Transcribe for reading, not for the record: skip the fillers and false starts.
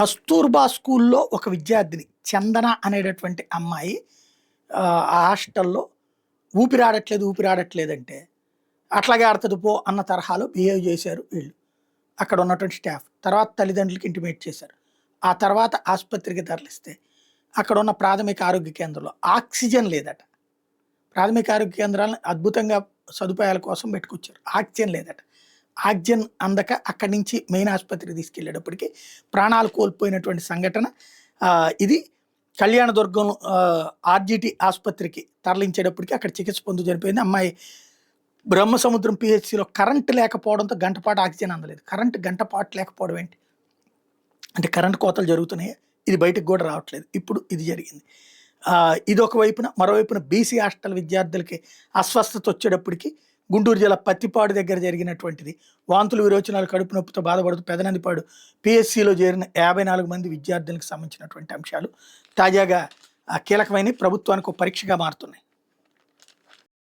కస్తూర్బా స్కూల్లో ఒక విద్యార్థిని చందన అనేటటువంటి అమ్మాయి ఆ హాస్టల్లో ఊపిరాడట్లేదంటే అట్లాగే ఆడుతుంది పో అన్న తరహాలో బిహేవ్ చేశారు వీళ్ళు. అక్కడ ఉన్నటువంటి స్టాఫ్. తర్వాత తల్లిదండ్రులకి ఇంటిమేట్ చేశారు. ఆ తర్వాత ఆసుపత్రికి తరలిస్తే అక్కడ ఉన్న ప్రాథమిక ఆరోగ్య కేంద్రంలో ఆక్సిజన్ లేదట. ప్రాథమిక ఆరోగ్య కేంద్రాలను అద్భుతంగా సదుపాయాల కోసం పెట్టుకొచ్చారు. ఆక్సిజన్ లేదట. ఆక్సిజన్ అందక అక్కడి నుంచి మెయిన్ ఆసుపత్రికి తీసుకెళ్ళేటప్పటికి ప్రాణాలు కోల్పోయినటువంటి సంఘటన. ఇది కళ్యాణదుర్గం ఆర్జిటి ఆసుపత్రికి తరలించేటప్పటికి అక్కడ చికిత్స పొందు చనిపోయింది. అమ్మాయి బ్రహ్మసముద్రం పిహెచ్సిలో కరెంటు లేకపోవడంతో గంటపాటు ఆక్సిజన్ అందలేదు. గంటపాటు లేకపోవడం ఏంటి అంటే కరెంటు కోతలు జరుగుతున్నాయి. ఇది బయటకు కూడా రావట్లేదు. ఇప్పుడు ఇది జరిగింది. ఇది ఒక వైపున. మరోవైపున బీసీ హాస్టల్ విద్యార్థులకి అస్వస్థత వచ్చేటప్పటికి గుంటూరు జిల్లా పత్తిపాడు దగ్గర జరిగినటువంటిది. వాంతులు విరోచనాలు కడుపు నొప్పితో బాధపడుతూ పెదనందిపాడు పిహెచ్సిలో చేరిన 54 మంది విద్యార్థులకు సంబంధించినటువంటి అంశాలు తాజాగా కీలకమైన ప్రభుత్వానికి ఒక పరీక్షగా మారుతున్నాయి.